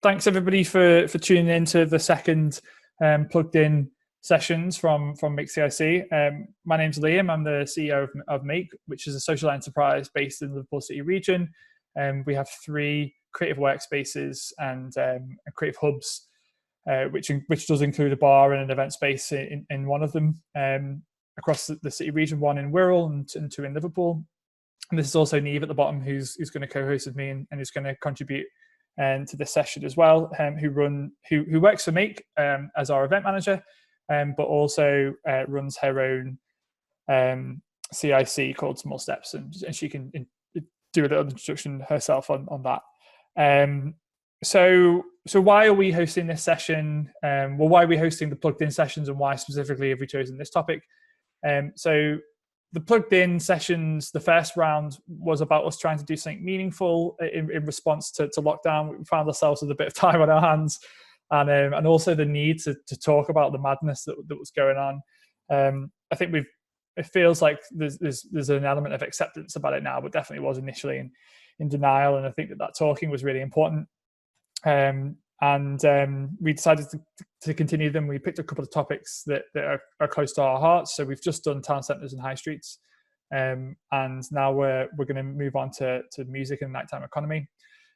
thanks everybody for tuning in to the second plugged in sessions from MakeCIC. My name's Liam. I'm the CEO of Make, which is a social enterprise based in the Liverpool City region. We have 3 creative workspaces and creative hubs, which does include a bar and an event space in one of them across the city region, 1 in Wirral and 2 in Liverpool. And this is also Neve at the bottom, who's going to co-host with me and is going to contribute to this session as well, who works for Make as our event manager, but also runs her own CIC called Small Steps, and she can do a little introduction herself on that. So why are we hosting this session? Well, why are we hosting the plugged in sessions, and why specifically have we chosen this topic? So the plugged in sessions, the first round was about us trying to do something meaningful in response to lockdown. We found ourselves with a bit of time on our hands, and also the need to talk about the madness that was going on. I think it feels like there's an element of acceptance about it now, but definitely was initially in denial. And I think that talking was really important. We decided to continue them. We picked a couple of topics that are close to our hearts. So we've just done town centres and high streets, and now we're going to move on to music and nighttime economy.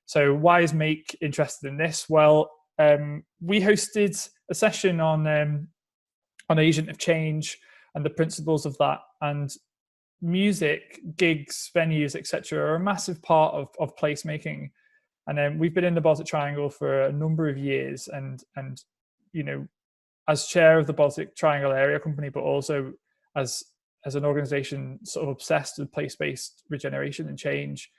So why is Make interested in this? Well, we hosted a session on agent of change and the principles of that, and music, gigs, venues, etc., are a massive part of placemaking. And we've been in the Baltic Triangle for a number of years, and as chair of the Baltic Triangle Area Company, but also as an organisation sort of obsessed with place-based regeneration and change,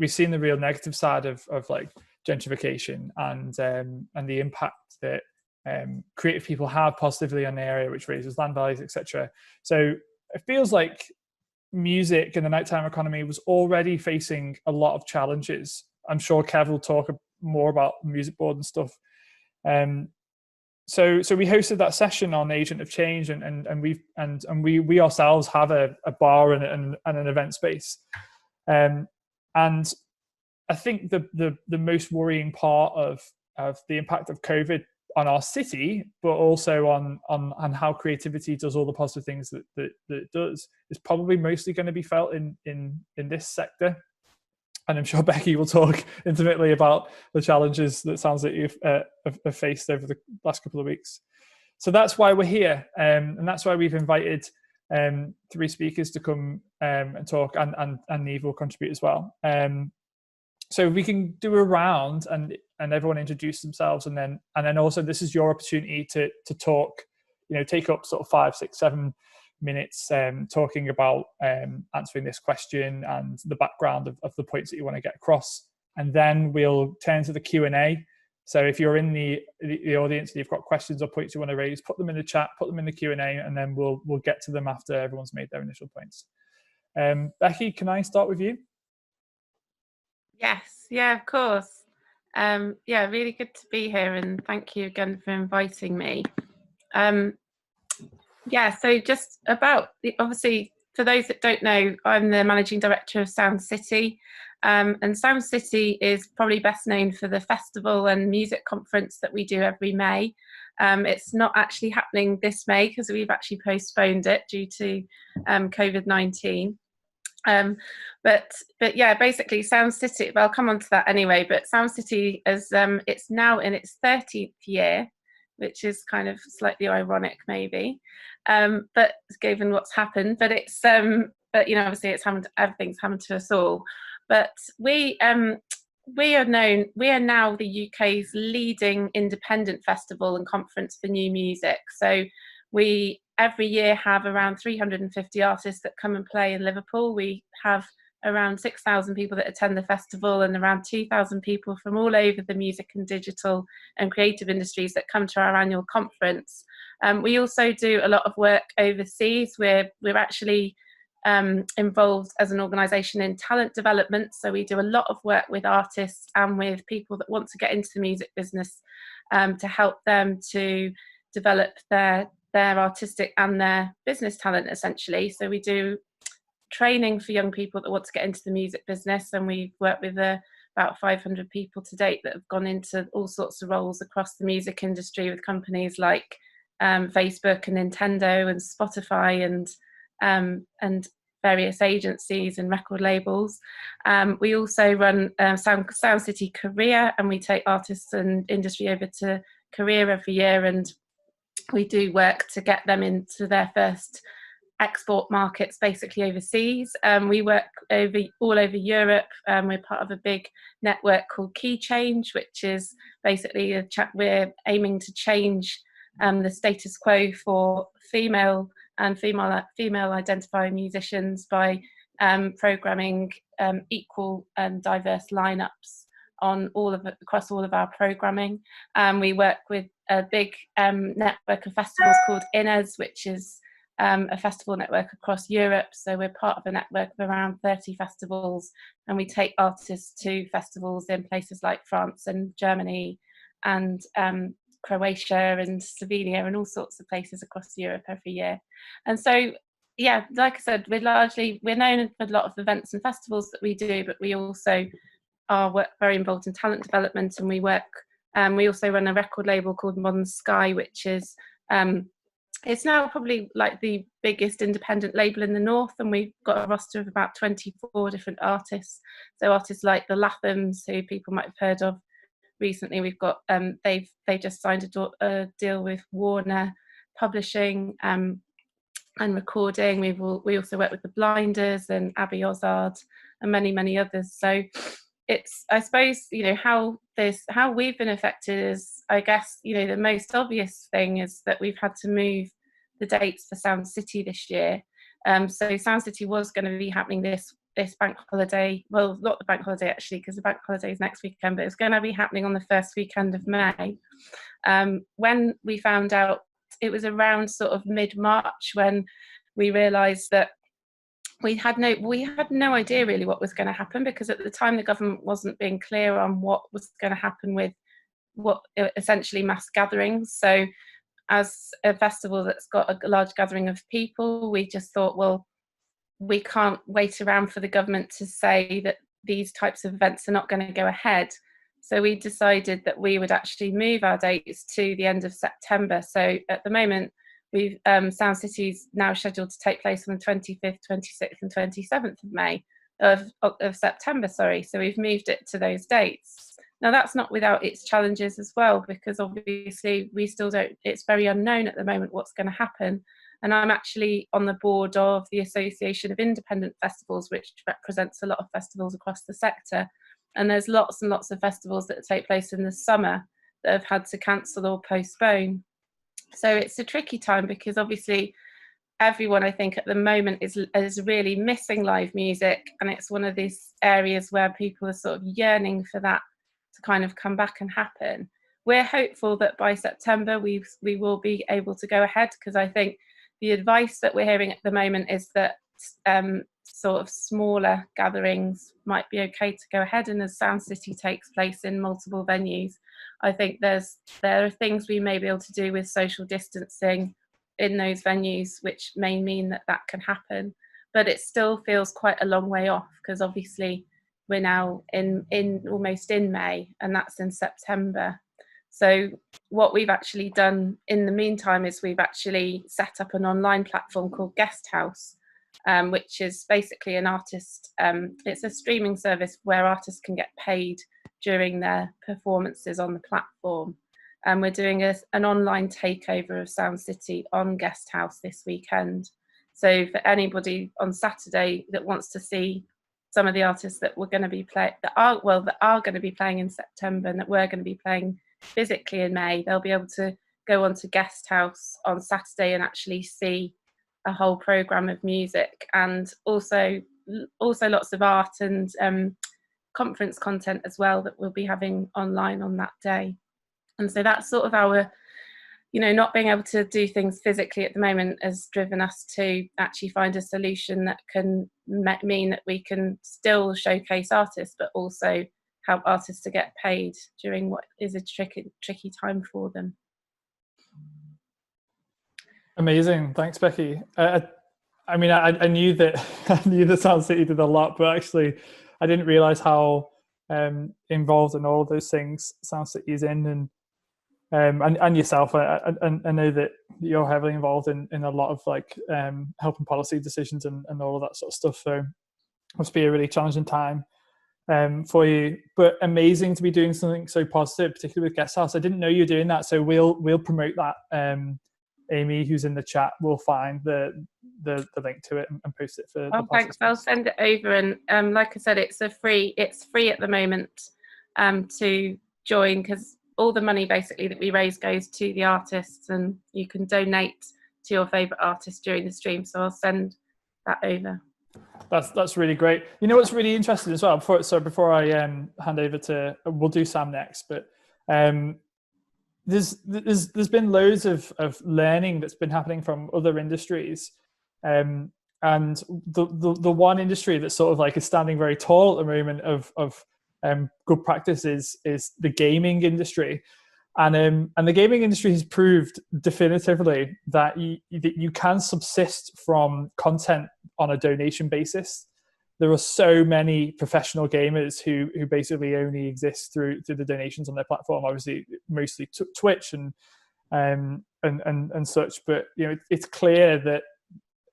we've seen the real negative side of like gentrification and the impact that creative people have positively on the area, which raises land values, etc. So it feels like music and the nighttime economy was already facing a lot of challenges. I'm sure Kev will talk more about music board and stuff. So we hosted that session on agent of change, and we ourselves have a bar and an event space. And I think the most worrying part of the impact of COVID on our city, but also on how creativity does all the positive things that it does, is probably mostly going to be felt in this sector. And I'm sure Becky will talk intimately about the challenges that sounds like you've faced over the last couple of weeks. So that's why we're here, and that's why we've invited 3 speakers to come and talk, and Neve will contribute as well. So we can do a round and everyone introduce themselves, and then also this is your opportunity to talk. Take up sort of 5, 6, 7 minutes talking about answering this question and the background of the points that you want to get across, and then we'll turn to the Q&A. So if you're in the audience and you've got questions or points you want to raise, put them in the chat, put them in the Q&A, and then we'll get to them after everyone's made their initial points. Becky, can I start with you? Yes, yeah, of course. Yeah, really good to be here, and thank you again for inviting me. Yeah, so just about, obviously, for those that don't know, I'm the Managing Director of Sound City, and Sound City is probably best known for the festival and music conference that we do every May. It's not actually happening this May because we've actually postponed it due to COVID-19. But yeah, basically Sound City, well, I'll come on to that anyway, but Sound City is it's now in its 13th year, which is kind of slightly ironic maybe, but given what's happened, but it's but obviously everything's happened to us all. But we are now the UK's leading independent festival and conference for new music. So we every year have around 350 artists that come and play in Liverpool. We have around 6,000 people that attend the festival, and around 2,000 people from all over the music and digital and creative industries that come to our annual conference. We also do a lot of work overseas. We're actually involved as an organisation in talent development, so we do a lot of work with artists and with people that want to get into the music business to help them to develop their artistic and their business talent, essentially. So we do training for young people that want to get into the music business, and we work with a about 500 people to date that have gone into all sorts of roles across the music industry with companies like Facebook and Nintendo and Spotify and various agencies and record labels. We also run Sound City Korea, and we take artists and industry over to Korea every year, and we do work to get them into their first export markets, basically overseas. We work all over Europe. We're part of a big network called Key Change, which is basically we're aiming to change the status quo for female identifying musicians by programming equal and diverse lineups on across all of our programming. We work with a big network of festivals called Ayres, which is a festival network across Europe. So we're part of a network of around 30 festivals, and we take artists to festivals in places like France and Germany and Croatia and Slovenia and all sorts of places across Europe every year. And so, yeah, like I said, we're known for a lot of events and festivals that we do, but we also are very involved in talent development, and we also run a record label called Modern Sky, which is it's now probably like the biggest independent label in the north, and we've got a roster of about 24 different artists. So artists like the Lathams, who people might have heard of recently. We've got they've just signed a deal with Warner Publishing and recording. We also work with the Blinders and Abbey Ozard and many others. So it's, I suppose, how we've been affected is, I guess, the most obvious thing is that we've had to move the dates for Sound City this year. So Sound City was going to be happening this bank holiday, well, not the bank holiday actually, because the bank holiday is next weekend, but it's going to be happening on the first weekend of May. When we found out, it was around sort of mid-March when we realised that we had no idea really what was going to happen, because at the time the government wasn't being clear on what was going to happen with what essentially mass gatherings. So as a festival that's got a large gathering of people, we just thought, well, we can't wait around for the government to say that these types of events are not going to go ahead. So we decided that we would actually move our dates to the end of September. So at the moment, Sound City's now scheduled to take place on the 25th, 26th and 27th of May, of September, sorry. So we've moved it to those dates. Now that's not without its challenges as well, because obviously we still it's very unknown at the moment what's going to happen. And I'm actually on the board of the Association of Independent Festivals, which represents a lot of festivals across the sector. And there's lots and lots of festivals that take place in the summer that have had to cancel or postpone. So it's a tricky time, because obviously everyone, I think, at the moment is really missing live music, and it's one of these areas where people are sort of yearning for that to kind of come back and happen. We're hopeful that by September we will be able to go ahead, because I think the advice that we're hearing at the moment is that sort of smaller gatherings might be okay to go ahead, and as Sound City takes place in multiple venues, I think there are things we may be able to do with social distancing in those venues which may mean that can happen, but it still feels quite a long way off, because obviously we're now in almost in May, and that's in September. So what we've actually done in the meantime is we've actually set up an online platform called Guest House, which is basically an artist, it's a streaming service where artists can get paid during their performances on the platform. And we're doing an online takeover of Sound City on Guest House this weekend. So for anybody on Saturday that wants to see some of the artists that we're going to be that are going to be playing in September and that we're going to be playing physically in May, they'll be able to go onto Guest House on Saturday and actually see a whole program of music, and also lots of art and conference content as well that we'll be having online on that day. And so that's sort of our, not being able to do things physically at the moment has driven us to actually find a solution that can mean that we can still showcase artists, but also help artists to get paid during what is a tricky time for them. Amazing, thanks, Becky. I mean, I knew that Sound City did a lot, but actually, I didn't realize how involved in all of those things Sound City is in, and yourself. I know that you're heavily involved in a lot of like helping policy decisions and all of that sort of stuff. So it must be a really challenging time for you, but amazing to be doing something so positive, particularly with Guest House. I didn't know you were doing that, so we'll promote that. Amy, who's in the chat, will find the link to it and post it for. Oh, thanks. I'll send it over, and like I said, it's free at the moment to join, because all the money basically that we raise goes to the artists, and you can donate to your favourite artist during the stream. So I'll send that over. That's really great. You know what's really interesting as well, before I hand over to, we'll do Sam next, but there's been loads of learning that's been happening from other industries, and the one industry that sort of like is standing very tall at the moment of good practice is the gaming industry, and the gaming industry has proved definitively that you can subsist from content on a donation basis. There are so many professional gamers who basically only exist through the donations on their platform. Obviously, mostly Twitch and such. But you know, it's clear that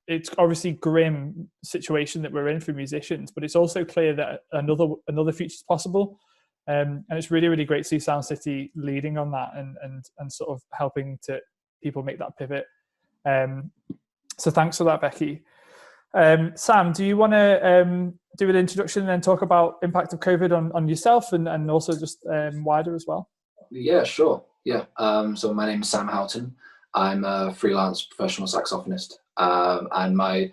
it's obviously grim situation that we're in for musicians, but it's also clear that another future is possible. And it's really, really great to see Sound City leading on that and sort of helping to people make that pivot. So thanks for that, Becky. Sam, do you want to do an introduction and then talk about impact of COVID on yourself and also just wider as well? Yeah, sure. Yeah. So my name is Sam Houghton. I'm a freelance professional saxophonist, and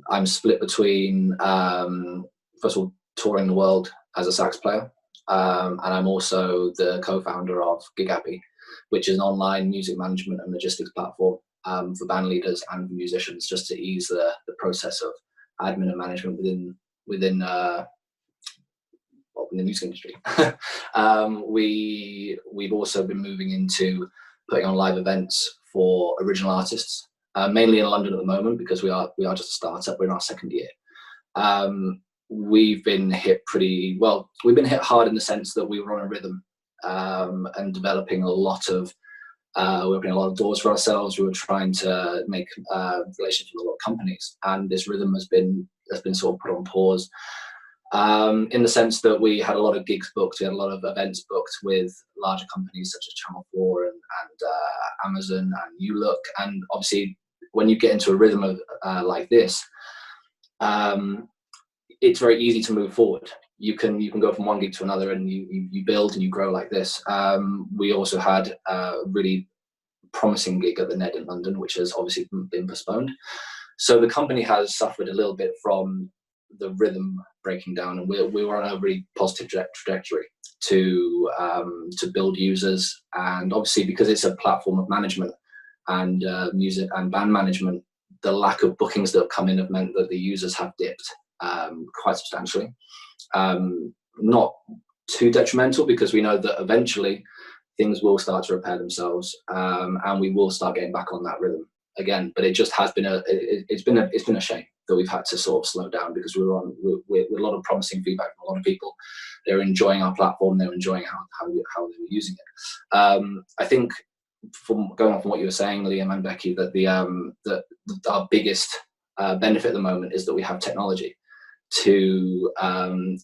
I'm split between first of all touring the world as a sax player, and I'm also the co-founder of Gigappy, which is an online music management and logistics platform for band leaders and for musicians, just to ease the process of admin and management within the music industry. We've also been moving into putting on live events for original artists, mainly in London at the moment, because we are just a startup. We're in our second year. We've been hit pretty well. We've been hit hard in the sense that we were on a rhythm and developing a lot of we're opening a lot of doors for ourselves. We were trying to make relationships with a lot of companies, and this rhythm has been sort of put on pause. In the sense that we had a lot of gigs booked, we had a lot of events booked with larger companies such as Channel 4 and Amazon and You Look. And obviously, when you get into a rhythm of like this, it's very easy to move forward. You can go from one gig to another, and you build and you grow like this. We also had a really promising gig at the Ned in London, which has obviously been postponed. So the company has suffered a little bit from the rhythm breaking down, and we were on a really positive trajectory to build users. And obviously, because it's a platform of management and music and band management, the lack of bookings that have come in have meant that the users have dipped quite substantially. Not too detrimental, because we know that eventually things will start to repair themselves, and we will start getting back on that rhythm again. But it just has been it's been a shame that we've had to sort of slow down, because we were on with a lot of promising feedback from a lot of people. They're enjoying our platform. They're enjoying how they were using it. I think, from going on from what you were saying, Liam and Becky, that that our biggest benefit at the moment is that we have technology to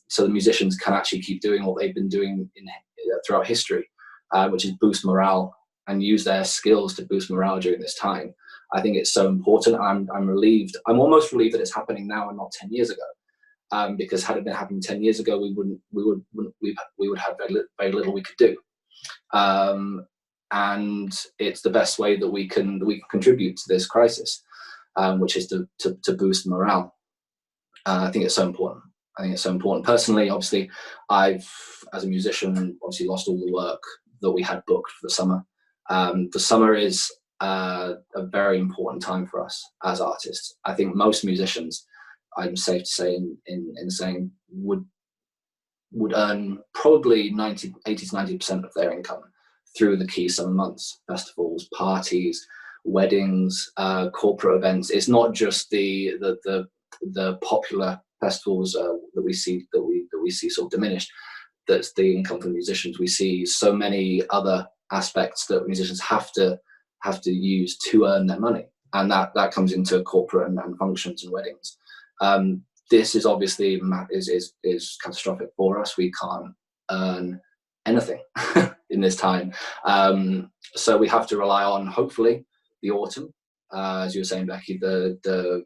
so the musicians can actually keep doing what they've been doing throughout history, which is boost morale and use their skills to boost morale during this time. I think it's so important. I'm relieved. I'm almost relieved that it's happening now and not 10 years ago, because had it been happening 10 years ago, we would have very little we could do. And it's the best way that we can contribute to this crisis, which is to boost morale. I think it's so important. Personally, obviously, I've, as a musician, obviously lost all the work that we had booked for the summer. The summer is a very important time for us as artists. I think most musicians, I'm safe to say in saying, would earn probably 80 to 90% of their income through the key summer months: festivals, parties, weddings, corporate events. It's not just the popular festivals that we see sort of diminished. That's the income for musicians. We see so many other aspects that musicians have to use to earn their money, and that comes into corporate and functions and weddings. This is obviously is catastrophic for us. We can't earn anything in this time, so we have to rely on, hopefully, the autumn. As you were saying, Becky, the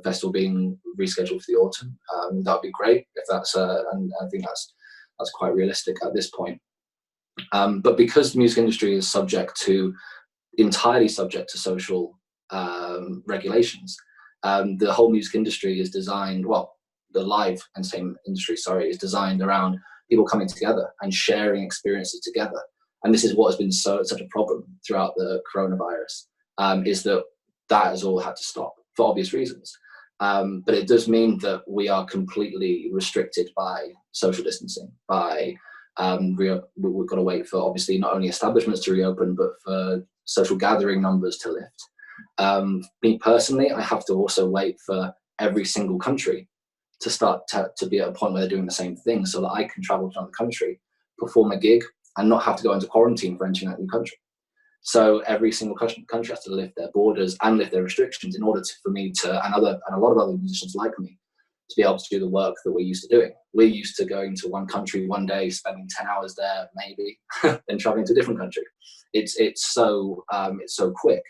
festival being rescheduled for the autumn. That'd be great if that's, and I think that's quite realistic at this point. But because the music industry is entirely subject to social regulations, the whole music industry is designed, well, the live entertainment industry, is designed around people coming together and sharing experiences together. And this is what has been such a problem throughout the coronavirus, is that has all had to stop for obvious reasons. But it does mean that we are completely restricted by social distancing, by we've got to wait for, obviously, not only establishments to reopen, but for social gathering numbers to lift. Me personally, I have to also wait for every single country to start to be at a point where they're doing the same thing, so that I can travel to another country, perform a gig, and not have to go into quarantine for entering that new country. So every single country has to lift their borders and lift their restrictions in order for me to, and a lot of other musicians like me, to be able to do the work that we're used to doing. We're used to going to one country one day, spending 10 hours there, maybe, then traveling to a different country. It's so quick.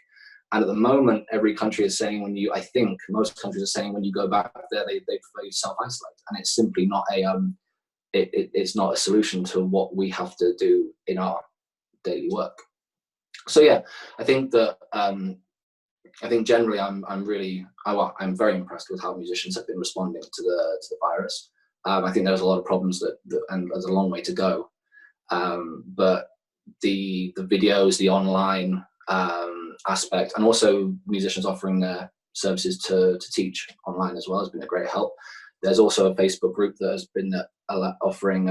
And at the moment, every country is saying I think most countries are saying when you go back there, they prefer you self-isolate. And it's simply not it's not a solution to what we have to do in our daily work. So yeah, I think that generally I'm very impressed with how musicians have been responding to the virus. I think there's a lot of problems and there's a long way to go. But the videos, the online aspect, and also musicians offering their services to teach online as well has been a great help. There's also a Facebook group that has been offering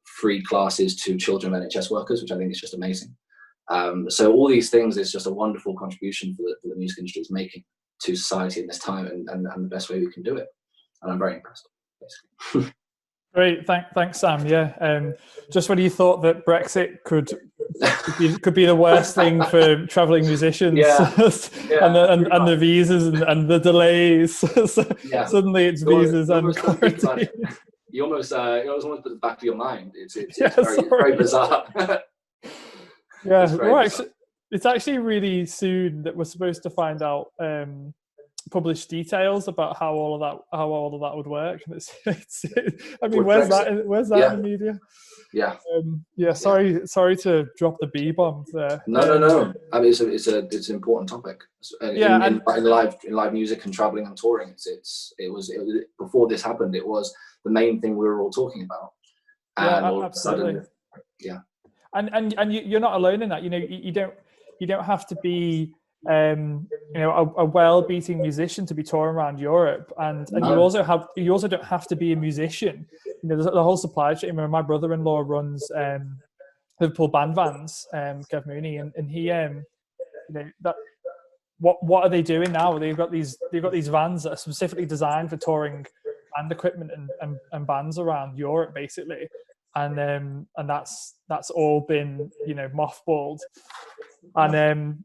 free classes to children of NHS workers, which I think is just amazing. So all these things is just a wonderful contribution for the music industry is making to society in this time, and the best way we can do it. And I'm very impressed, basically. Great, thanks, Sam. Yeah, just when you thought that Brexit could be the worst thing for traveling musicians, and the visas and the delays, suddenly it's visas and quarantine. You almost put the back of your mind. It's very bizarre. Yeah, it's actually really soon that we're supposed to find out published details about how all of that would work. I mean, where's that in the media? Yeah. Sorry to drop the B bomb there. No. I mean, it's an important topic. In live music and traveling and touring, it was before this happened. It was the main thing we were all talking about. And all of a sudden, And you're not alone in that. You know, you don't have to be a well-beating musician to be touring around Europe, and you also don't have to be a musician. You know, there's the whole supply chain. I mean, my brother-in-law runs Liverpool band vans, Kev Mooney, and he what are they doing now? They've got these vans that are specifically designed for touring band equipment and bands around Europe, basically. And that's all been mothballed, and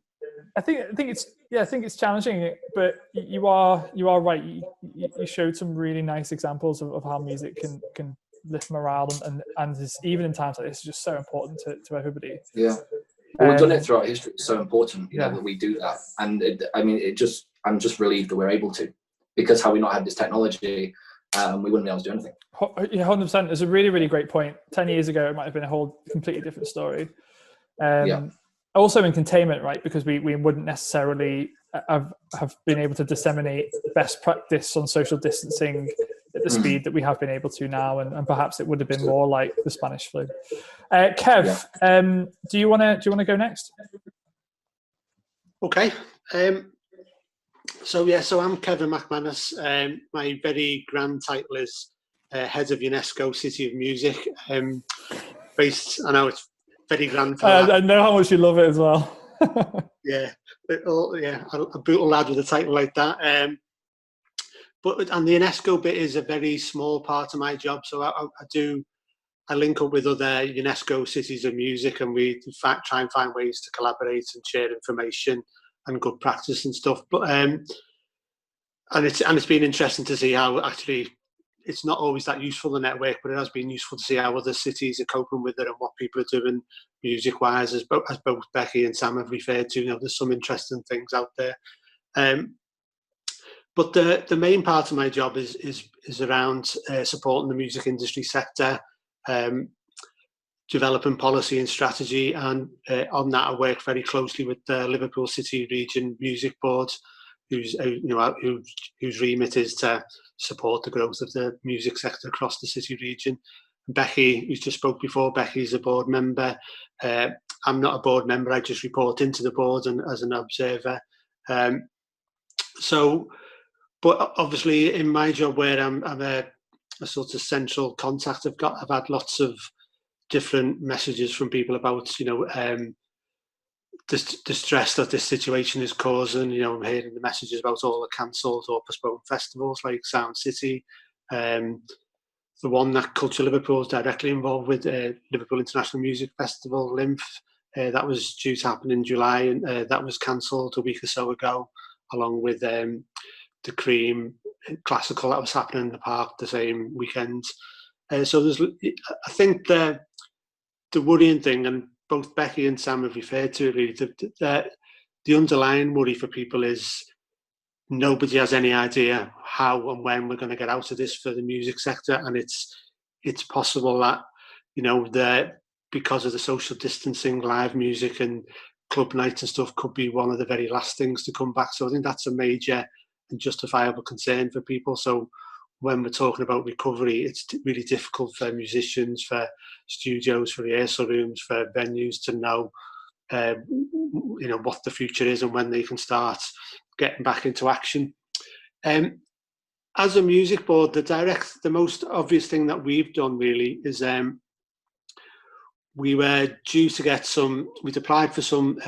I think it's challenging, but you are right. You showed some really nice examples of how music can lift morale, and even in times like this, it's just so important to everybody. Yeah, well, we've done it throughout history. It's so important, that we do that, and I'm just relieved that we're able to, because had we not had this technology, we wouldn't be able to do anything. Yeah, 100%. It's a really, really great point. 10 years ago, it might have been a whole completely different story. Also in containment, right? Because we wouldn't necessarily have been able to disseminate best practice on social distancing at the speed that we have been able to now, and perhaps it would have been more like the Spanish flu. Kev, do you want to go next? Okay. So I'm Kevin Mcmanus. My very grand title is Head of UNESCO City of Music. Based, I know it's very grand. I know how much you love it as well. a brutal lad with a title like that. and the UNESCO bit is a very small part of my job. So I link up with other UNESCO cities of music, and we in fact try and find ways to collaborate and share information and good practice and stuff. But and it's been interesting to see how actually it's not always that useful, the network, but it has been useful to see how other cities are coping with it and what people are doing music wise, as both Becky and Sam have referred to. There's some interesting things out there. But the main part of my job is around supporting the music industry sector, developing policy and strategy, and on that I work very closely with the Liverpool City Region Music Board, whose remit is to support the growth of the music sector across the city region. And Becky, who just spoke before, Becky's a board member. I'm not a board member, I just report into the board and as an observer. But obviously in my job, where I'm a sort of central contact, I've had lots of different messages from people about the stress that this situation is causing. I'm hearing the messages about all the cancelled or postponed festivals like Sound City, the one that Culture Liverpool is directly involved with, Liverpool International Music Festival, LIMF, that was due to happen in July, and that was cancelled a week or so ago, along with the Cream Classical that was happening in the park the same weekend. So I think the worrying thing, and both Becky and Sam have referred to it, really, the underlying worry for people is nobody has any idea how and when we're going to get out of this for the music sector, and it's possible that because of the social distancing, live music and club nights and stuff could be one of the very last things to come back. So I think that's a major and justifiable concern for people. So when we're talking about recovery, it's really difficult for musicians, for studios, for rehearsal rooms, for venues to know, what the future is and when they can start getting back into action. As a music board, the most obvious thing that we've done really is we were due to get we'd applied for some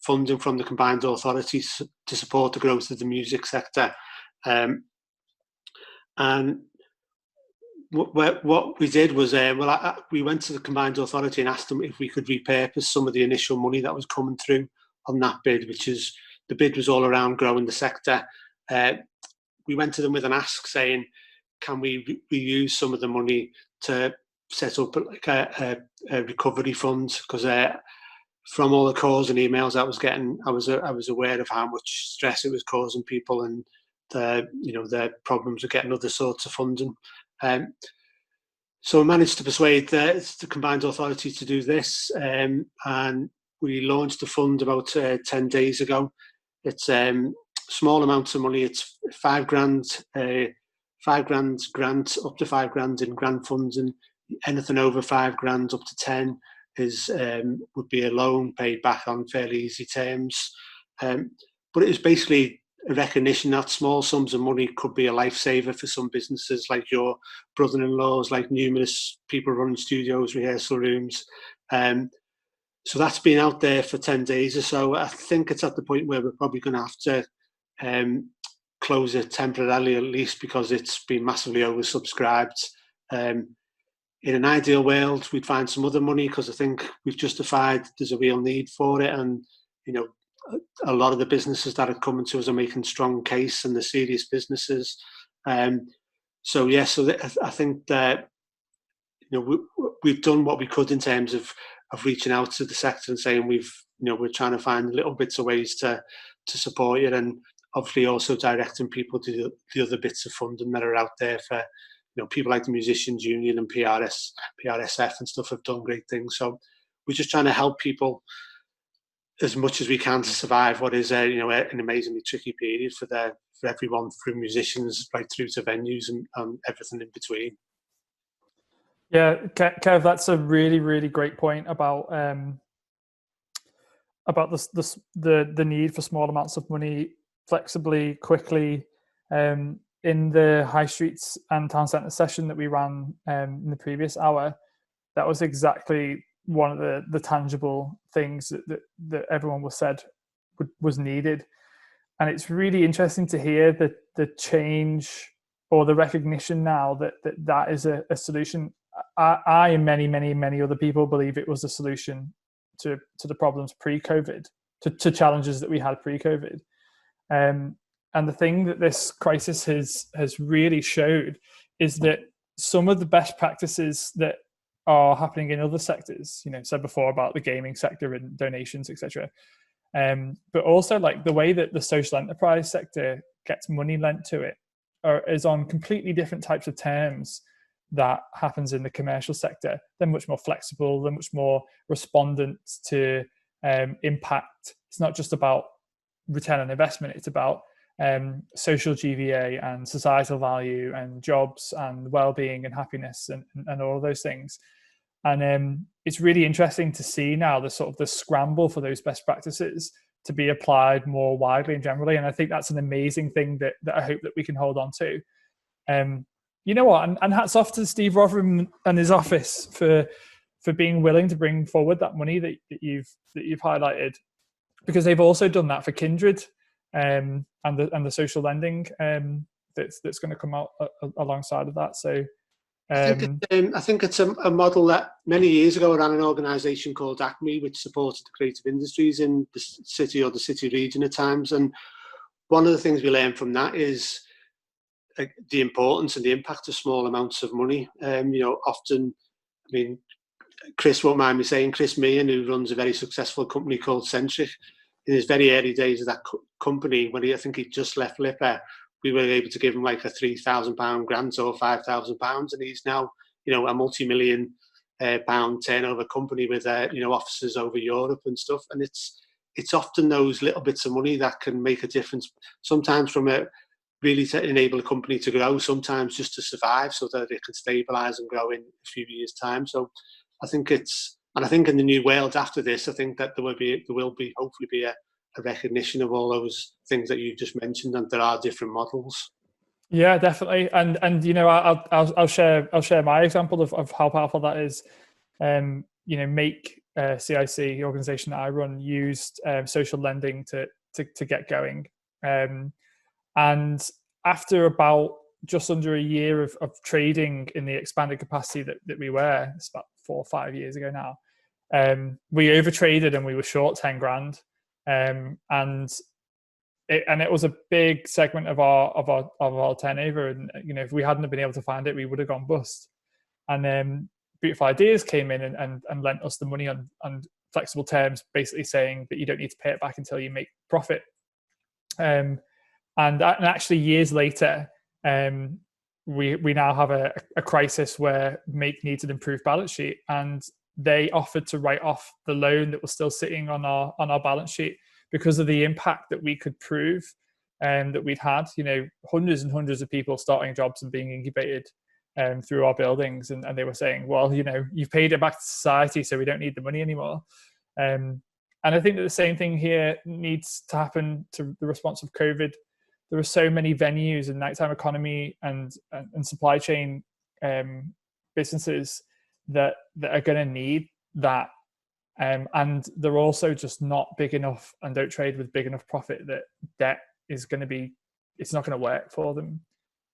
funding from the combined authorities to support the growth of the music sector. And what we did was, we went to the combined authority and asked them if we could repurpose some of the initial money that was coming through on that bid, the bid was all around growing the sector. We went to them with an ask saying, can we reuse some of the money to set up like a recovery fund? Because from all the calls and emails I was getting, I was aware of how much stress it was causing people, and their problems with getting other sorts of funding. So I managed to persuade the combined authority to do this, and we launched the fund about 10 days ago. It's small amounts of money. It's £5,000 grant, up to £5,000 in grant funds, and anything over £5,000 up to 10 would be a loan paid back on fairly easy terms. But it is basically a recognition that small sums of money could be a lifesaver for some businesses like your brother-in-laws, like Mcmanus, people running studios, rehearsal rooms. So that's been out there for 10 days or so. I think it's at the point where we're probably going to have to close it temporarily, at least, because it's been massively oversubscribed. In an ideal world, we'd find some other money, because I think we've justified there's a real need for it. And, a lot of the businesses that are coming to us are making strong case, and the serious businesses. I think that we've done what we could in terms of reaching out to the sector and saying we're trying to find little bits of ways to support you, and obviously also directing people to the other bits of funding that are out there for people like the Musicians Union and PRSF and stuff have done great things. So we're just trying to help people as much as we can to survive what is an amazingly tricky period for everyone, from musicians right through to venues and everything in between. Yeah, Kev, that's a really, really great point about the need for small amounts of money flexibly, quickly. In the high streets and town centre session that we ran in the previous hour, that was exactly one of the tangible things that everyone was said was needed. it's really interesting to hear the change or the recognition now that is a solution. I and many other people believe it was a solution to the problems pre-COVID, to challenges that we had pre-COVID. And the thing that this crisis has really showed is that some of the best practices that are happening in other sectors, said before about the gaming sector and donations, etc. But also like the way that the social enterprise sector gets money lent to it is on completely different types of terms that happens in the commercial sector. They're much more flexible, they're much more respondent to impact. It's not just about return on investment, it's about social GVA and societal value and jobs and well-being and happiness and all of those things. And it's really interesting to see now the sort of the scramble for those best practices to be applied more widely and generally. And I think that's an amazing thing that I hope that we can hold on to. You know what? And hats off to Steve Rotherham and his office for being willing to bring forward that money that you've highlighted, because they've also done that for Kindred and the social lending that's going to come out alongside of that. So I think it's a model that many years ago ran an organisation called ACME, which supported the creative industries in the city or the city region at times. And one of the things we learned from that is the importance and the impact of small amounts of money. Often, Chris won't mind me saying, Chris Meehan, who runs a very successful company called Centric, in his very early days of that company, when I think he just left Lipper, we were able to give him like a £3,000 grant or £5,000, and he's now, a multi-million pound turnover company with, offices over Europe and stuff. And it's often those little bits of money that can make a difference. Sometimes from really to enable a company to grow, sometimes just to survive so that it can stabilise and grow in a few years' time. So I think I think in the new world after this, I think that there will be hopefully be a recognition of all those things that you've just mentioned, and there are different models. Yeah, definitely. And I'll share my example of how powerful that is. Make CIC, the organisation that I run, used social lending to get going. And after about just under a year of trading in the expanded capacity that we were, it's about 4 or 5 years ago now, we overtraded and we were short 10 grand. And it was a big segment of our turnover. And if we hadn't been able to find it, we would have gone bust. And then Beautiful Ideas came in and lent us the money on flexible terms, basically saying that you don't need to pay it back until you make profit. And actually years later, we now have a crisis where Make needs an improved balance sheet, and they offered to write off the loan that was still sitting on our balance sheet because of the impact that we could prove that we'd had. Hundreds and hundreds of people starting jobs and being incubated through our buildings, and they were saying, well, you've paid it back to society, so we don't need the money anymore. And I think that the same thing here needs to happen to the response of COVID. There are so many venues and nighttime economy and supply chain businesses that are going to need that, and they're also just not big enough and don't trade with big enough profit that debt is going to be, it's not going to work for them.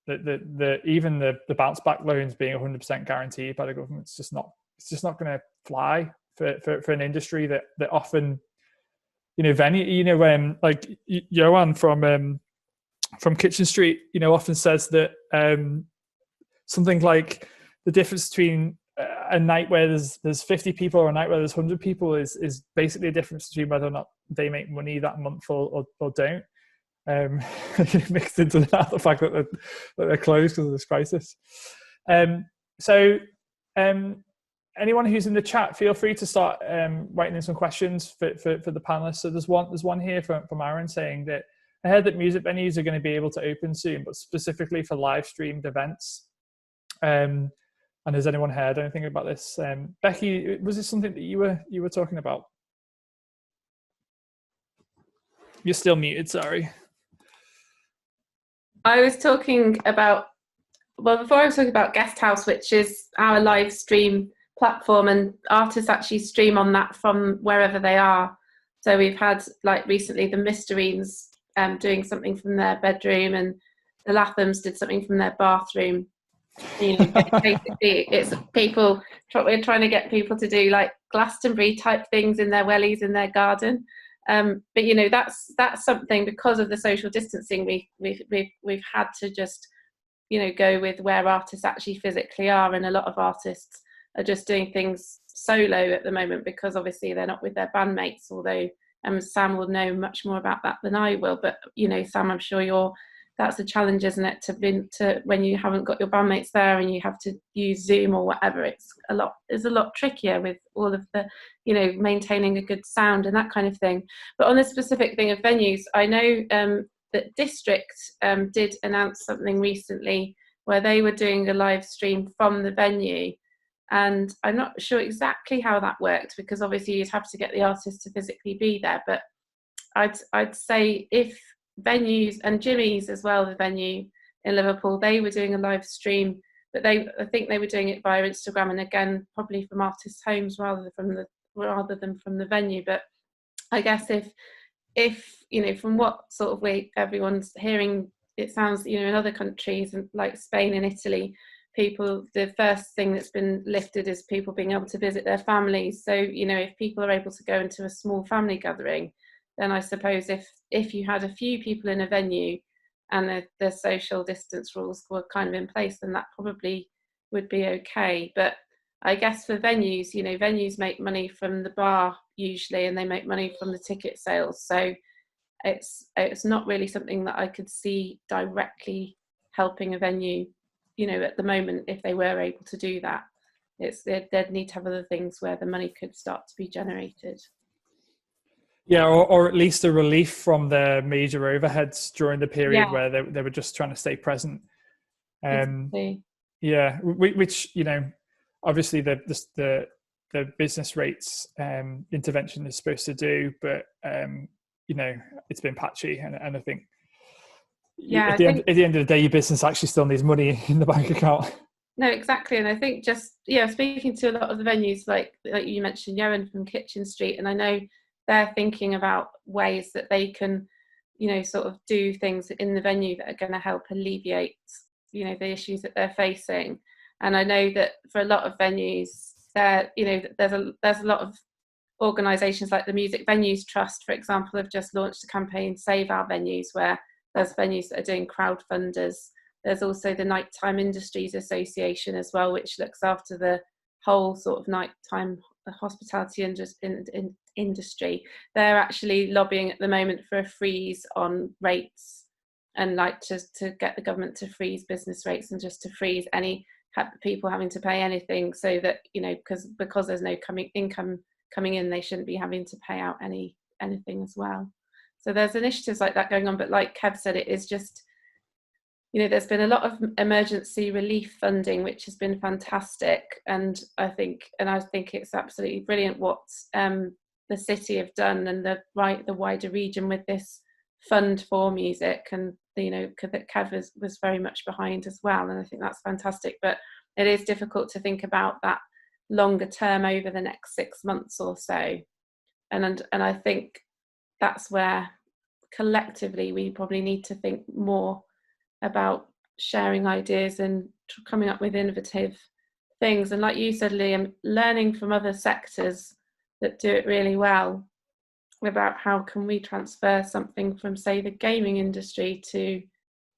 Even the bounce back loans being 100% guaranteed by the government, it's just not going to fly for an industry that often, venue, like Johan from Kitchen Street, often says that something like the difference between a night where there's 50 people or a night where there's 100 people is basically a difference between whether or not they make money that month or don't. Mixed into that, the fact that they're closed because of this crisis. So anyone who's in the chat, feel free to start writing in some questions for the panelists. So there's one here from Aaron saying that I heard that music venues are going to be able to open soon, but specifically for live streamed events. And has anyone heard anything about this? Becky, was this something that you were talking about? You're still muted, sorry. I was talking about, before I was talking about Guest House, which is our live stream platform, and artists actually stream on that from wherever they are. So we've had, like recently, the Mysterines doing something from their bedroom, and the Lathams did something from their bathroom. You know, basically, it's people. We're trying to get people to do like Glastonbury type things in their wellies in their garden. But you know, that's something, because of the social distancing, we've had to just, you know, go with where artists actually physically are, and a lot of artists are just doing things solo at the moment because obviously they're not with their bandmates. Although Sam will know much more about that than I will. But you know, Sam, I'm sure that's a challenge, isn't it? To when you haven't got your bandmates there and you have to use Zoom or whatever, it's a lot trickier with all of the, you know, maintaining a good sound and that kind of thing. But on the specific thing of venues, I know that District did announce something recently where they were doing a live stream from the venue, and I'm not sure exactly how that worked, because obviously you'd have to get the artist to physically be there. But I'd say if venues, and Jimmy's as well, the venue in Liverpool, they were doing a live stream, but I think they were doing it via Instagram, and again probably from artists' homes rather than from the venue. But I guess if you know, from what sort of way everyone's hearing, it sounds, you know, in other countries and like Spain and Italy, people, the first thing that's been lifted is people being able to visit their families. So you know, if people are able to go into a small family gathering, then I suppose if you had a few people in a venue and the social distance rules were kind of in place, then that probably would be okay. But I guess for venues, you know, venues make money from the bar usually, and they make money from the ticket sales. So it's not really something that I could see directly helping a venue, you know, at the moment, if they were able to do that. They'd need to have other things where the money could start to be generated. Yeah, or at least a relief from the major overheads during the period where they were just trying to stay present. Exactly. Yeah, which, you know, obviously the business rates intervention is supposed to do, but you know, it's been patchy, and I think at the end of the day, your business actually still needs money in the bank account. No, exactly. And I think just, speaking to a lot of the venues, like you mentioned, Johan from Kitchen Street, and I know they're thinking about ways that they can, you know, sort of do things in the venue that are going to help alleviate, you know, the issues that they're facing. And I know that for a lot of venues, there, you know, there's a lot of organisations like the Music Venues Trust, for example, have just launched a campaign, Save Our Venues, where there's venues that are doing crowdfunders. There's also the Nighttime Industries Association as well, which looks after the whole sort of nighttime hospitality industry. They're actually lobbying at the moment for a freeze on rates, and like just to get the government to freeze business rates and just to freeze any people having to pay anything, so that, you know, because there's no income coming in, they shouldn't be having to pay out anything as well. So there's initiatives like that going on, but like Kev said, it is just, you know, there's been a lot of emergency relief funding, which has been fantastic, and I think it's absolutely brilliant what the city have done, and the wider region with this fund for music, and you know, that Kev was very much behind as well, and I think that's fantastic. But it is difficult to think about that longer term over the next 6 months or so, and I think that's where collectively we probably need to think more about sharing ideas and coming up with innovative things. And like you said, Liam, learning from other sectors that do it really well about how can we transfer something from, say, the gaming industry to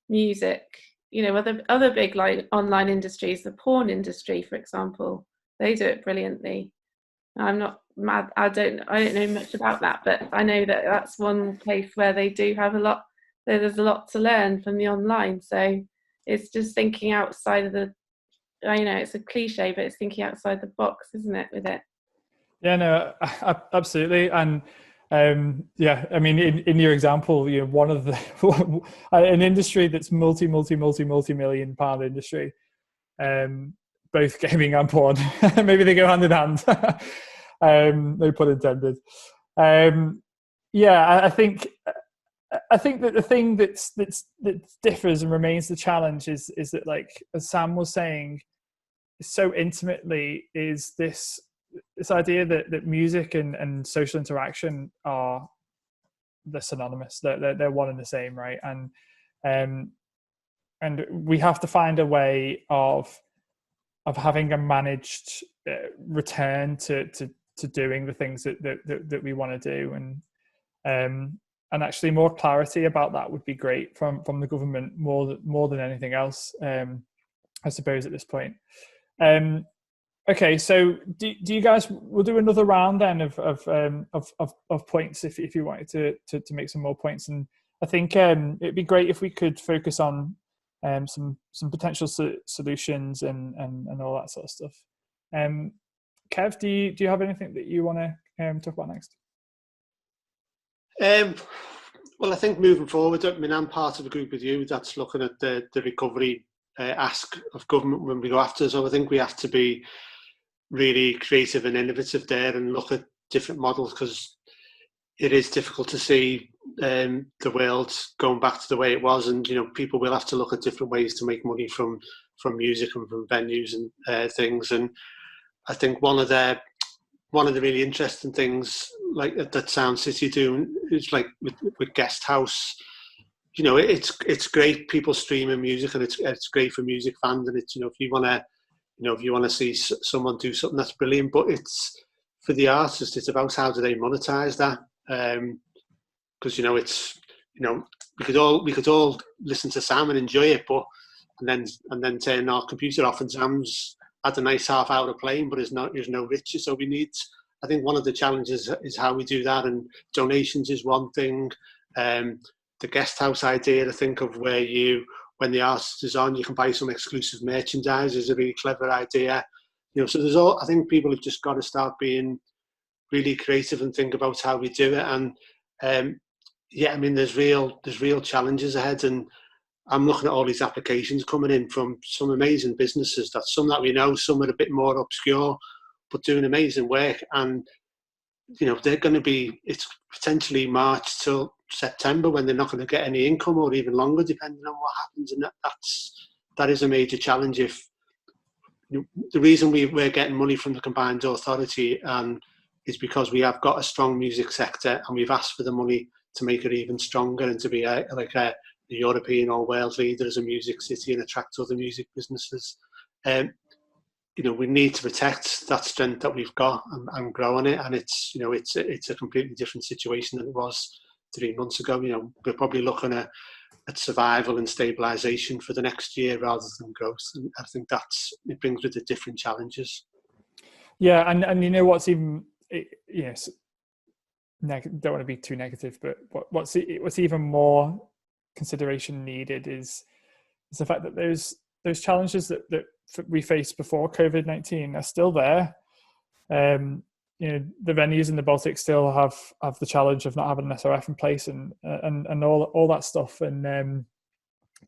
music. You know, other big like online industries, the porn industry, for example, they do it brilliantly. I'm not mad. I don't know much about that, but I know that that's one place where they do have a lot. There's a lot to learn from the online. So it's just thinking outside of the, I know it's a cliche, but it's thinking outside the box, isn't it, with it? Yeah, no, absolutely. And yeah, I mean, in your example, you know, one of the an industry that's multi-million pound industry, both gaming and porn, maybe they go hand in hand. No pun intended. Yeah, I think that the thing that differs and remains the challenge is that, like as Sam was saying, so intimately is this idea that music and social interaction are they're synonymous. They're one and the same, right? And we have to find a way of having a managed return to doing the things that we want to do, and actually more clarity about that would be great from the government more than anything else, I suppose, at this point. Okay, so do you guys, we'll do another round then of points if you wanted to make some more points, and I think it'd be great if we could focus on some potential solutions and all that sort of stuff. Kev, do you have anything that you want to talk about next? Well, I think moving forward, I mean, I'm part of a group with you that's looking at the recovery ask of government when we go after. So I think we have to be really creative and innovative there and look at different models, because it is difficult to see the world going back to the way it was, and people will have to look at different ways to make money from music and from venues and things. And I think one of the really interesting things like that Sound City do is like with Guest House. It's great, people streaming music, and it's great for music fans, and it's if you want to see someone do something, that's brilliant. But it's for the artist, it's about how do they monetize that, because we could all listen to Sam and enjoy it, but and then turn our computer off and Sam's had a nice half hour playing, but there's no richer. So I think one of the challenges is how we do that, and donations is one thing. The Guest House idea to think of where when the artist is on, you can buy some exclusive merchandise is a really clever idea. So I think people have just got to start being really creative and think about how we do it. And I mean, there's real challenges ahead, and I'm looking at all these applications coming in from some amazing businesses, some that we know, some are a bit more obscure, but doing amazing work. And they're going to be, it's potentially March till September when they're not going to get any income, or even longer depending on what happens. And that is a major challenge. If the reason we're getting money from the Combined Authority is because we have got a strong music sector, and we've asked for the money to make it even stronger and to be a European or world leader as a music city and attract other music businesses. We need to protect that strength that we've got and grow on it. And it's a completely different situation than it was 3 months ago. We're probably looking at survival and stabilisation for the next year rather than growth. And I think it brings with it different challenges. Yeah, and what's even yes, don't want to be too negative, but what's even more consideration needed is the fact that those challenges that we faced before COVID-19 are still there. The venues in the Baltic still have the challenge of not having an SRF in place, and all that stuff, and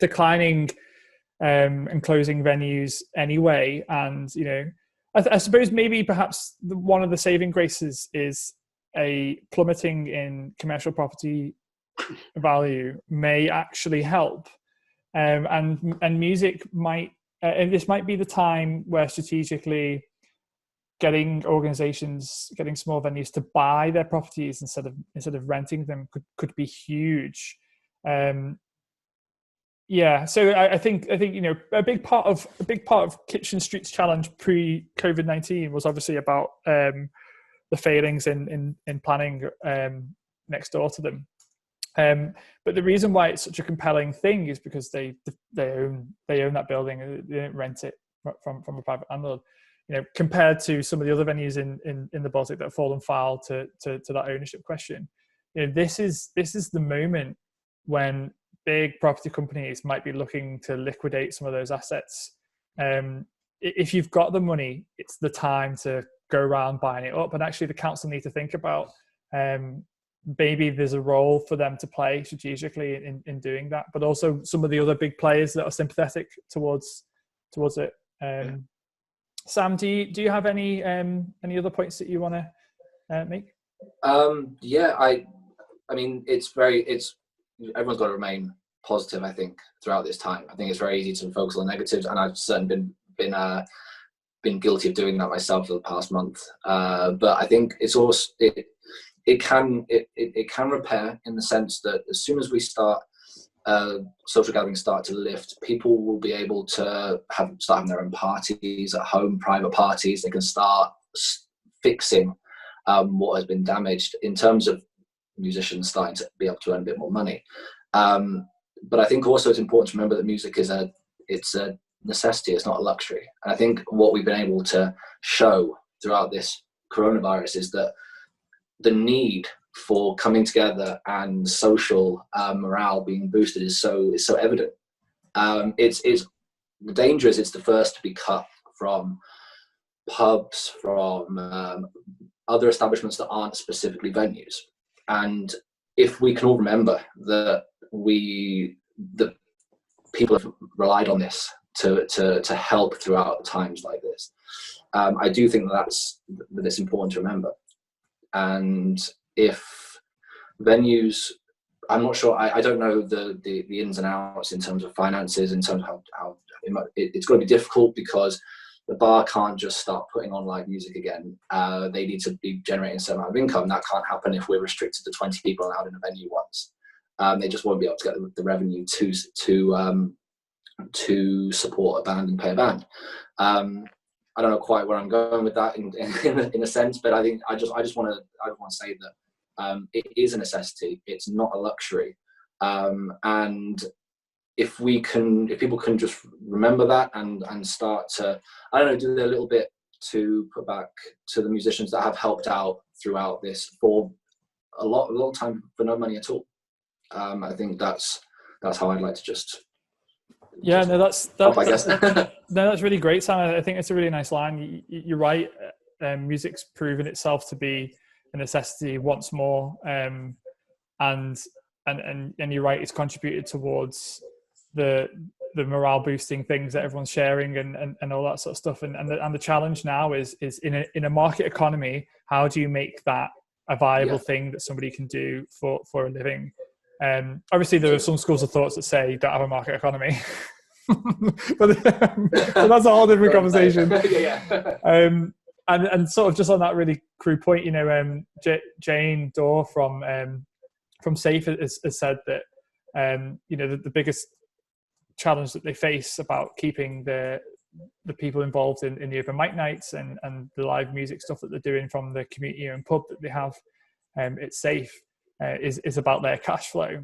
declining and closing venues anyway. And I suppose maybe perhaps one of the saving graces is a plummeting in commercial property value may actually help, and music might. And this might be the time where strategically getting organizations, getting small venues to buy their properties instead of renting them could be huge. So I think a big part of Kitchen Street's challenge pre-COVID-19 was obviously about the failings in planning next door to them. But the reason why it's such a compelling thing is because they own that building. They don't rent it from a private landlord. Compared to some of the other venues in the Baltic that have fallen foul to that ownership question. This is the moment when big property companies might be looking to liquidate some of those assets. If you've got the money, it's the time to go around buying it up. And actually, the council need to think about. Maybe there's a role for them to play strategically in doing that, but also some of the other big players that are sympathetic towards it. Sam, do you have any other points that you want to make? I mean, everyone's got to remain positive. I think throughout this time, I think it's very easy to focus on the negatives, and I've certainly been guilty of doing that myself for the past month. But I think it's also it can repair, in the sense that as soon as we start social gatherings start to lift, people will be able to start having their own parties at home, private parties. They can start fixing what has been damaged, in terms of musicians starting to be able to earn a bit more money. But I think also it's important to remember that music is a necessity, it's not a luxury. And I think what we've been able to show throughout this coronavirus is that the need for coming together and social morale being boosted is so evident. It's the danger is it's the first to be cut from pubs, from other establishments that aren't specifically venues. And if we can all remember that the people have relied on this to help throughout times like this, I do think that it's important to remember. And if venues, I'm not sure, I don't know the ins and outs in terms of finances, in terms of how it's going to be difficult, because the bar can't just start putting on live music again. They need to be generating a certain amount of income. That can't happen if we're restricted to 20 people allowed in a venue once. They just won't be able to get the revenue to support a band and pay a band. I don't know quite where I'm going with that in a sense, but I think I just want to say that it is a necessity. It's not a luxury, and if people can just remember that and start to, I don't know, do their little bit to put back to the musicians that have helped out throughout this for a long time for no money at all. I think that's how I'd like to just. Yeah, no, that's I guess. No, that's really great, Sam. I think it's a really nice line. You're right. Music's proven itself to be a necessity once more, and you're right. It's contributed towards the morale boosting things that everyone's sharing and all that sort of stuff. And the challenge now is in a market economy, how do you make that a viable thing that somebody can do for a living? Obviously, there are some schools of thoughts that say don't have a market economy, but that's a whole different conversation. And sort of just on that really crude point, you know, Jane Dorr from SAFE has said that you know the biggest challenge that they face about keeping the people involved in the open mic nights and the live music stuff that they're doing from the community owned pub that they have, it's SAFE. Is about their cash flow,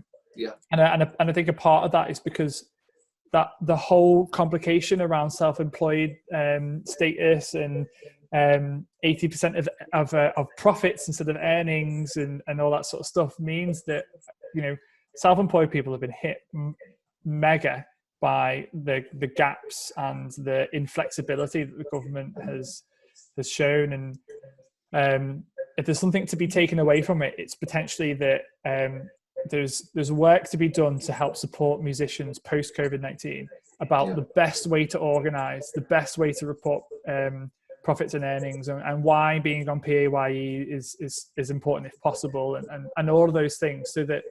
and I think a part of that is because that the whole complication around self-employed status and 80% of profits instead of earnings and all that sort of stuff means that, you know, self-employed people have been hit mega by the gaps and the inflexibility that the government has shown. And if there's something to be taken away from it, it's potentially that there's work to be done to help support musicians post COVID-19 about the best way to organise, the best way to report profits and earnings, and why being on PAYE is important if possible, and all of those things, so that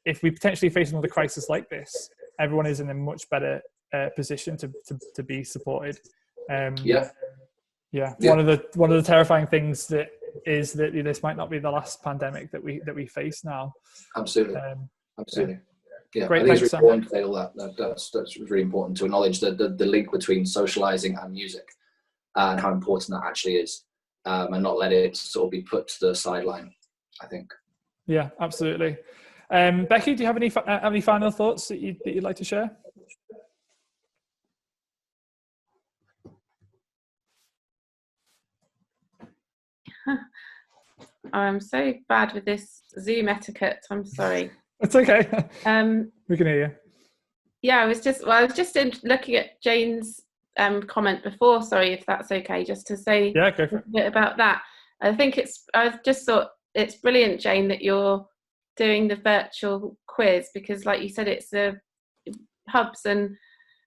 if we potentially face another crisis like this, everyone is in a much better position to be supported. One of the terrifying things that is that this might not be the last pandemic that we face now. Absolutely. Yeah, great. I think it's really important to say all that. That's really important to acknowledge the link between socializing and music, and how important that actually is, and not let it sort of be put to the sideline, I think. Yeah, absolutely. Becky, do you have any final thoughts that you'd like to share? I'm so bad with this Zoom etiquette. I'm sorry. It's okay. We can hear you. Yeah, I was just looking at Jane's comment before. Sorry, if that's okay, just to say go for it. a bit about that. I've just thought it's brilliant, Jane, that you're doing the virtual quiz, because, like you said, it's the hubs and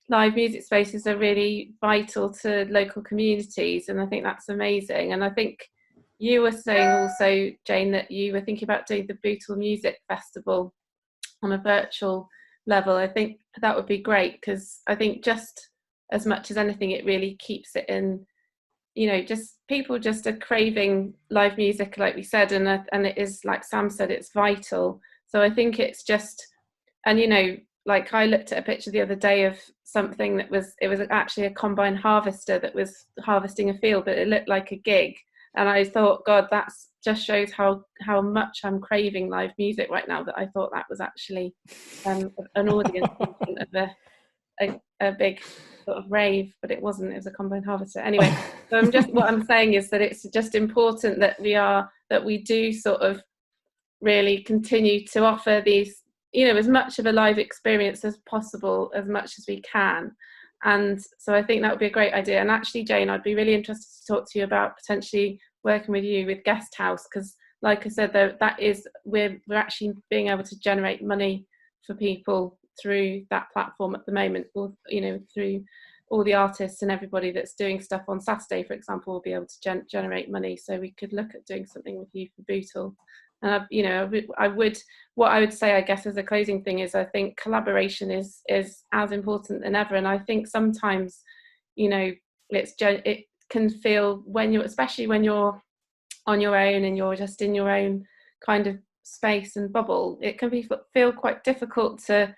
live music spaces are really vital to local communities, and I think that's amazing. And I think you were saying also, Jane, that you were thinking about doing the Bootle Music Festival on a virtual level. I think that would be great, because I think just as much as anything, it really keeps it in you know, just people just are craving live music, like we said, and it is, like Sam said, it's vital. So I think it's just, and you know, like I looked at a picture the other day of something that was, it was actually a combine harvester that was harvesting a field, but it looked like a gig. And I thought, God, that's just shows how much I'm craving live music right now, that I thought that was actually an audience of a big sort of rave, but it wasn't. It was a combine harvester. Anyway, so what I'm saying is that it's just important that we do sort of really continue to offer these, you know, as much of a live experience as possible, as much as we can. And so I think that would be a great idea. And actually, Jane, I'd be really interested to talk to you about potentially working with you with Guest House, because like I said, that is, we're actually being able to generate money for people through that platform at the moment, or, you know, through all the artists and everybody that's doing stuff on Saturday, for example, will be able to generate money. So we could look at doing something with you for Bootle. And you know, what I would say, I guess, as a closing thing is, I think collaboration is as important than ever. And I think sometimes, you know, it can feel, when you're, especially when you're on your own and you're just in your own kind of space and bubble, it can feel quite difficult to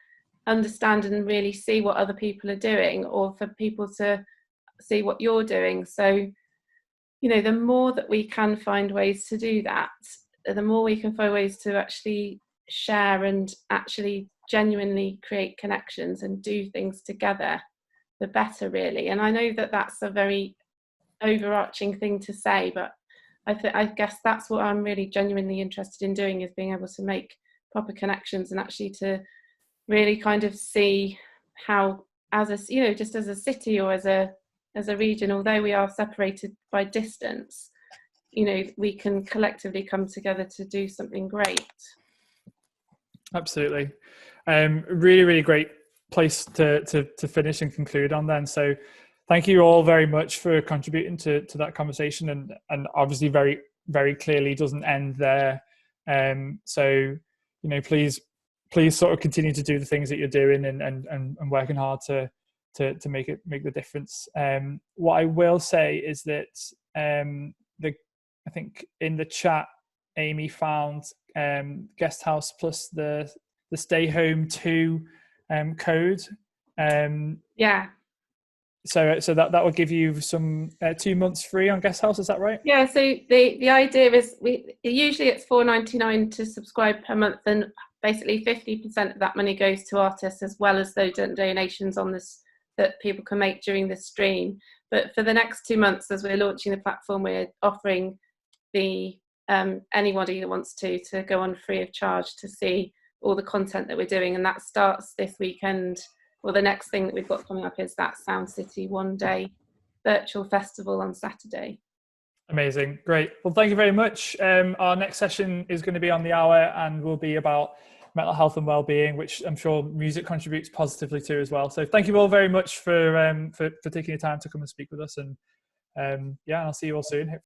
understand and really see what other people are doing, or for people to see what you're doing. So, you know, the more that we can find ways to do that, the more we can find ways to actually share and actually genuinely create connections and do things together, the better, really. And I know that that's a very overarching thing to say, but I guess that's what I'm really genuinely interested in doing, is being able to make proper connections, and actually to really kind of see how, as a, you know, just as a city or as a region, although we are separated by distance, you know, we can collectively come together to do something great. Absolutely. Really, really great place to finish and conclude on then. So thank you all very much for contributing to that conversation, and obviously very, very clearly doesn't end there. So, you know, please sort of continue to do the things that you're doing and working hard to make the difference. What I will say is that I think in the chat, Amy found Guest House plus the Stay Home 2 code. Yeah. So that will give you some 2 months free on Guest House. Is that right? Yeah. So the idea is, usually it's $4.99 to subscribe per month, and basically 50% of that money goes to artists, as well as those donations on this that people can make during the stream. But for the next 2 months, as we're launching the platform, we're offering anybody that wants to go on free of charge to see all the content that we're doing. And that starts this weekend. Well, the next thing that we've got coming up is that Sound City one-day virtual festival on Saturday. Amazing. Great. Well, thank you very much. Our next session is going to be on the hour and will be about mental health and well-being, which I'm sure music contributes positively to as well. So thank you all very much for taking the time to come and speak with us. And yeah, I'll see you all soon.